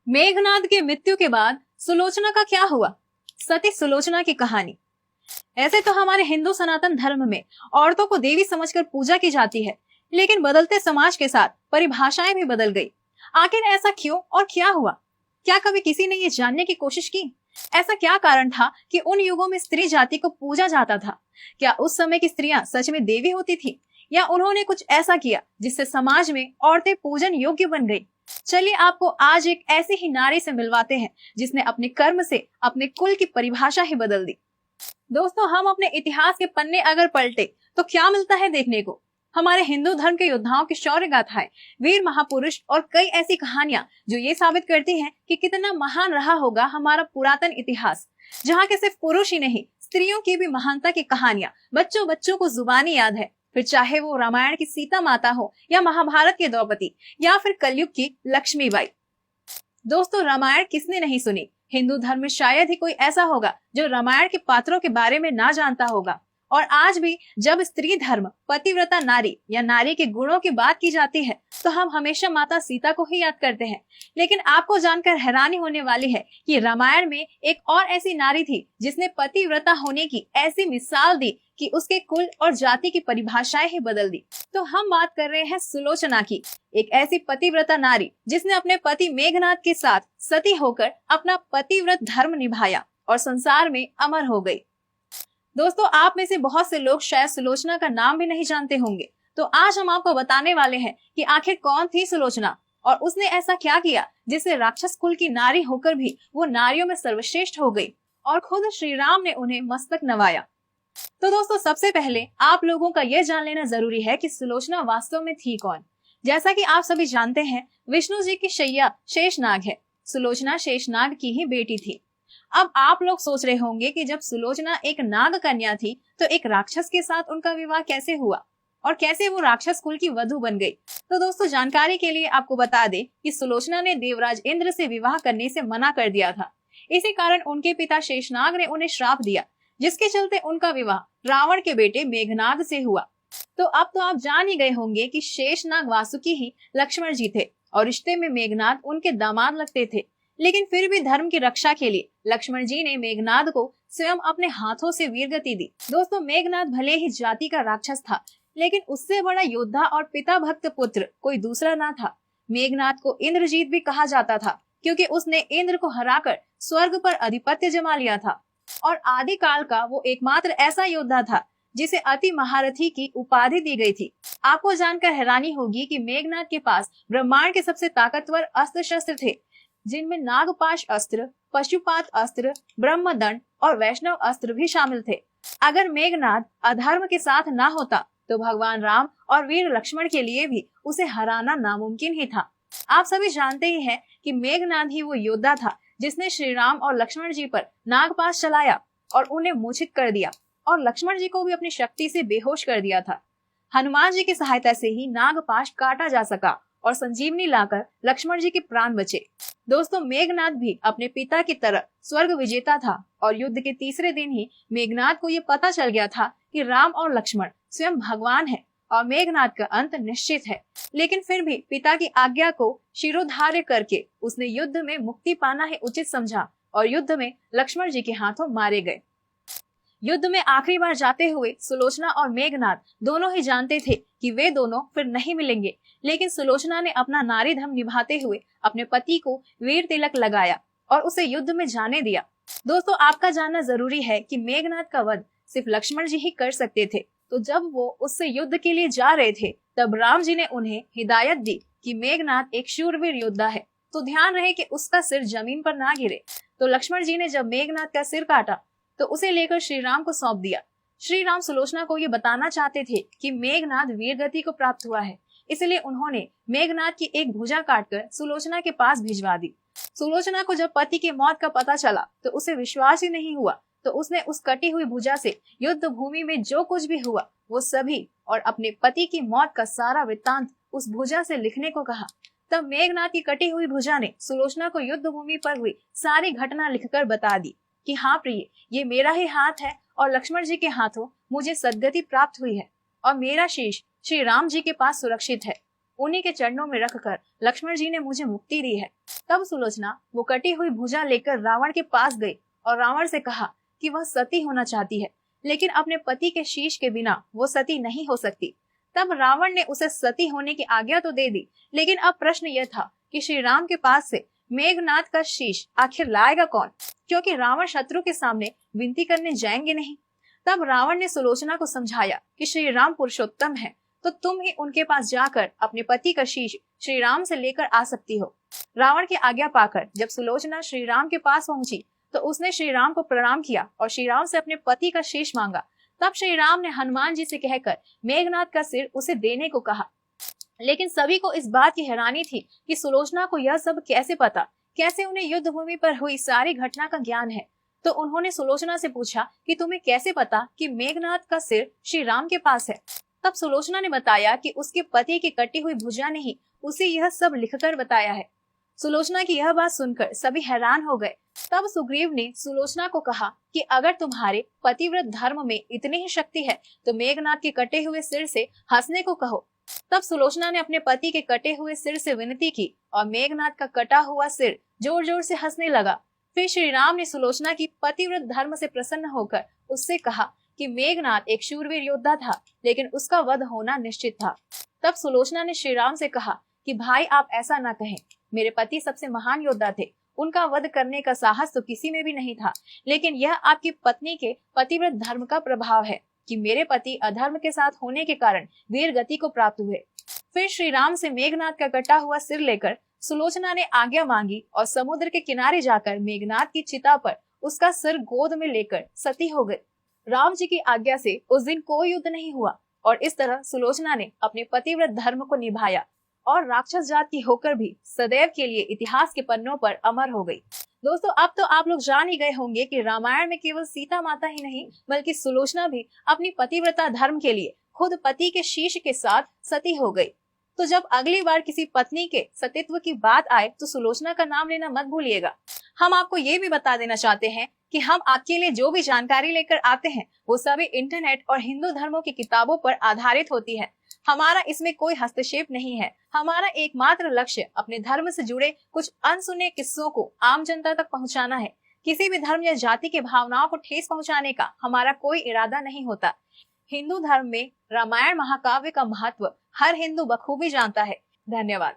मेघनाद की मृत्यु के बाद सुलोचना का क्या हुआ? सती सुलोचना की कहानी। ऐसे तो हमारे हिंदू सनातन धर्म में औरतों को देवी समझकर पूजा की जाती है, लेकिन बदलते समाज के साथ परिभाषाएं भी बदल गई। आखिर ऐसा क्यों और क्या हुआ? क्या कभी किसी ने ये जानने की कोशिश की ऐसा क्या कारण था कि उन युगों में स्त्री जाति को पूजा जाता था? क्या उस समय की स्त्रियां सच में देवी होती थी, या उन्होंने कुछ ऐसा किया जिससे समाज में औरतें पूजन योग्य बन गई? चलिए आपको आज एक ऐसी ही नारी से मिलवाते हैं जिसने अपने कर्म से अपने कुल की परिभाषा ही बदल दी। दोस्तों, हम अपने इतिहास के पन्ने अगर पलटे तो क्या मिलता है देखने को? हमारे हिंदू धर्म के योद्धाओं की शौर्य गाथाएं, वीर महापुरुष और कई ऐसी कहानियां जो ये साबित करती हैं कि कितना महान रहा होगा हमारा पुरातन इतिहास, जहाँ के सिर्फ पुरुष ही नहीं, स्त्रियों की भी महानता की कहानियां बच्चों बच्चों को जुबानी याद है। फिर चाहे वो रामायण की सीता माता हो, या महाभारत के द्रौपदी, या फिर कलयुग की लक्ष्मीबाई। दोस्तों, रामायण किसने नहीं सुनी? हिंदू धर्म में शायद ही कोई ऐसा होगा जो रामायण के पात्रों के बारे में ना जानता होगा। और आज भी जब स्त्री धर्म, पतिव्रता नारी या नारी के गुणों की बात की जाती है तो हम हमेशा माता सीता को ही याद करते हैं। लेकिन आपको जानकर हैरानी होने वाली है कि रामायण में एक और ऐसी नारी थी जिसने पतिव्रता होने की ऐसी मिसाल दी कि उसके कुल और जाति की परिभाषाएं ही बदल दी। तो हम बात कर रहे हैं सुलोचना की, एक ऐसी पतिव्रता नारी जिसने अपने पति मेघनाद के साथ सती होकर अपना पतिव्रत धर्म निभाया और संसार में अमर हो गई। दोस्तों, आप में से बहुत से लोग शायद सुलोचना का नाम भी नहीं जानते होंगे, तो आज हम आपको बताने वाले हैं कि आखिर कौन थी सुलोचना और उसने ऐसा क्या किया जिससे राक्षस कुल की नारी होकर भी वो नारियों में सर्वश्रेष्ठ हो गई और खुद श्री राम ने उन्हें मस्तक नवाया। तो दोस्तों, सबसे पहले आप लोगों का यह जान लेना जरूरी है कि सुलोचना वास्तव में थी कौन। जैसा कि आप सभी जानते हैं, विष्णु जी की शैया शेषनाग है। सुलोचना शेषनाग की ही बेटी थी। अब आप लोग सोच रहे होंगे कि जब सुलोचना एक नाग कन्या थी तो एक राक्षस के साथ उनका विवाह कैसे हुआ और कैसे वो राक्षस कुल की वधू बन गई। तो दोस्तों, जानकारी के लिए आपको बता दें कि सुलोचना ने देवराज इंद्र से विवाह करने से मना कर दिया था। इसी कारण उनके पिता शेषनाग ने उन्हें श्राप दिया, जिसके चलते उनका विवाह रावण के बेटे मेघनाद से हुआ। तो अब तो आप जान ही गए होंगे कि शेषनाग वासुकी ही लक्ष्मण जी थे और रिश्ते में मेघनाद उनके दामाद लगते थे। लेकिन फिर भी धर्म की रक्षा के लिए लक्ष्मण जी ने मेघनाद को स्वयं अपने हाथों से वीरगति दी। दोस्तों, मेघनाद भले ही जाति का राक्षस था, लेकिन उससे बड़ा योद्धा और पिता भक्त पुत्र कोई दूसरा ना था। मेघनाद को इंद्रजीत भी कहा जाता था, क्योंकि उसने इंद्र को हराकर स्वर्ग पर अधिपत्य जमा लिया था और आदि काल का वो एकमात्र ऐसा योद्धा था जिसे अति महारथी की उपाधि दी गई थी। आपको जानकर हैरानी होगी कि मेघनाद के पास ब्रह्मांड के सबसे ताकतवर अस्त्र शस्त्र थे, जिनमें नागपाश अस्त्र, पशुपात अस्त्र, ब्रह्मदंड और वैष्णव अस्त्र भी शामिल थे। अगर मेघनाद अधर्म के साथ ना होता तो भगवान राम और वीर लक्ष्मण के लिए भी उसे हराना नामुमकिन ही था। आप सभी जानते ही हैं कि मेघनाद ही वो योद्धा था जिसने श्री राम और लक्ष्मण जी पर नागपाश चलाया और उन्हें मूर्छित कर दिया और लक्ष्मण जी को भी अपनी शक्ति से बेहोश कर दिया था। हनुमान जी की सहायता से ही नागपाश काटा जा सका और संजीवनी लाकर लक्ष्मण जी के प्राण बचे। दोस्तों, मेघनाद भी अपने पिता की तरह स्वर्ग विजेता था और युद्ध के तीसरे दिन ही मेघनाद को ये पता चल गया था कि राम और लक्ष्मण स्वयं भगवान है और मेघनाद का अंत निश्चित है। लेकिन फिर भी पिता की आज्ञा को शिरोधार्य करके उसने युद्ध में मुक्ति पाना ही उचित समझा और युद्ध में लक्ष्मण जी के हाथों मारे गए। युद्ध में आखिरी बार जाते हुए सुलोचना और मेघनाद दोनों ही जानते थे कि वे दोनों फिर नहीं मिलेंगे, लेकिन सुलोचना ने अपना नारी धर्म निभाते हुए अपने पति को वीर तिलक लगाया और उसे युद्ध में जाने दिया। दोस्तों, आपका जानना जरूरी है कि मेघनाद का वध सिर्फ लक्ष्मण जी ही कर सकते थे। तो जब वो उससे युद्ध के लिए जा रहे थे तब राम जी ने उन्हें हिदायत दी कि मेघनाद एक शूरवीर योद्धा है, तो ध्यान रहे कि उसका सिर जमीन पर ना गिरे। तो लक्ष्मण जी ने जब मेघनाद का सिर काटा तो उसे लेकर श्री राम को सौंप दिया। श्री राम सुलोचना को ये बताना चाहते थे कि मेघनाद वीरगति को प्राप्त हुआ है, इसलिए उन्होंने मेघनाद की एक भुजा काटकर सुलोचना के पास भिजवा दी। सुलोचना को जब पति की मौत का पता चला तो उसे विश्वास ही नहीं हुआ, तो उसने उस कटी हुई भुजा से युद्ध भूमि में जो कुछ भी हुआ वो सभी और अपने पति की मौत का सारा वृत्तांत उस भुजा से लिखने को कहा। तब मेघनाद की कटी हुई भुजा ने सुलोचना को युद्ध भूमि पर हुई सारी घटना लिखकर बता दी कि हाँ प्रिय, ये मेरा ही हाथ है और लक्ष्मण जी के हाथों मुझे सद्गति प्राप्त हुई है और मेरा शीश श्री राम जी के पास सुरक्षित है। उन्हीं के चरणों में रखकर लक्ष्मण जी ने मुझे मुक्ति दी है। तब सुलोचना वो कटी हुई भुजा लेकर रावण के पास गई और रावण से कहा कि वह सती होना चाहती है, लेकिन अपने पति के शीश के बिना वो सती नहीं हो सकती। तब रावण ने उसे सती होने की आज्ञा तो दे दी, लेकिन अब प्रश्न यह था कि श्री राम के पास से मेघनाद का शीश आखिर लाएगा कौन, क्योंकि रावण शत्रु के सामने विनती करने जाएंगे नहीं। तब रावण ने सुलोचना को समझाया कि श्री राम पुरुषोत्तम है, तो तुम ही उनके पास जाकर अपने पति का शीश श्री राम से लेकर आ सकती हो। रावण की आज्ञा पाकर जब सुलोचना श्री राम के पास पहुंची तो उसने श्री राम को प्रणाम किया और श्री राम से अपने पति का शीश मांगा। तब श्री राम ने हनुमान जी से कहकर मेघनाद का सिर उसे देने को कहा। लेकिन सभी को इस बात की हैरानी थी कि सुलोचना को यह सब कैसे पता, कैसे उन्हें युद्ध भूमि पर हुई सारी घटना का ज्ञान है। तो उन्होंने सुलोचना से पूछा कि तुम्हें कैसे पता कि मेघनाद का सिर श्री राम के पास है। तब सुलोचना ने बताया कि उसके पति की कटी हुई भुजा ने ही उसे यह सब लिखकर बताया है। सुलोचना की यह बात सुनकर सभी हैरान हो गए। तब सुग्रीव ने सुलोचना को कहा कि अगर तुम्हारे पतिव्रत धर्म में इतनी ही शक्ति है तो मेघनाद के कटे हुए सिर से हंसने को कहो। तब सुलोचना ने अपने पति के कटे हुए सिर से विनती की और मेघनाद का कटा हुआ सिर जोर जोर से हंसने लगा। फिर श्री राम ने सुलोचना की पतिव्रत धर्म से प्रसन्न होकर उससे कहा कि मेघनाद एक शूरवीर योद्धा था, लेकिन उसका वध होना निश्चित था। तब सुलोचना ने श्री राम से कहा कि भाई आप ऐसा न कहें, मेरे पति सबसे महान योद्धा थे, उनका वध करने का साहस तो किसी में भी नहीं था, लेकिन यह आपकी पत्नी के पतिव्रत धर्म का प्रभाव है कि मेरे पति अधर्म के साथ होने के कारण वीर गति को प्राप्त हुए। फिर श्री राम से मेघनाद का कटा हुआ सिर लेकर सुलोचना ने आज्ञा मांगी और समुद्र के किनारे जाकर मेघनाद की चिता पर उसका सिर गोद में लेकर सती हो गई। राम जी की आज्ञा से उस दिन कोई युद्ध नहीं हुआ और इस तरह सुलोचना ने अपने पतिव्रत धर्म को निभाया और राक्षस जात की होकर भी सदैव के लिए इतिहास के पन्नों पर अमर हो गई। दोस्तों, अब तो आप लोग जान ही गए होंगे कि रामायण में केवल सीता माता ही नहीं बल्कि सुलोचना भी अपनी पतिव्रता धर्म के लिए खुद पति के शीश के साथ सती हो गई। तो जब अगली बार किसी पत्नी के सतीत्व की बात आए तो सुलोचना का नाम लेना मत भूलिएगा। हम आपको ये भी बता देना चाहते हैं कि हम आपके लिए जो भी जानकारी लेकर आते हैं वो सभी इंटरनेट और हिंदू धर्मों की किताबों पर आधारित होती है। हमारा इसमें कोई हस्तक्षेप नहीं है। हमारा एकमात्र लक्ष्य अपने धर्म से जुड़े कुछ अनसुने किस्सों को आम जनता तक पहुंचाना है। किसी भी धर्म या जाति की भावनाओं को ठेस पहुंचाने का हमारा कोई इरादा नहीं होता। हिंदू धर्म में रामायण महाकाव्य का महत्व हर हिंदू बखूबी जानता है। धन्यवाद।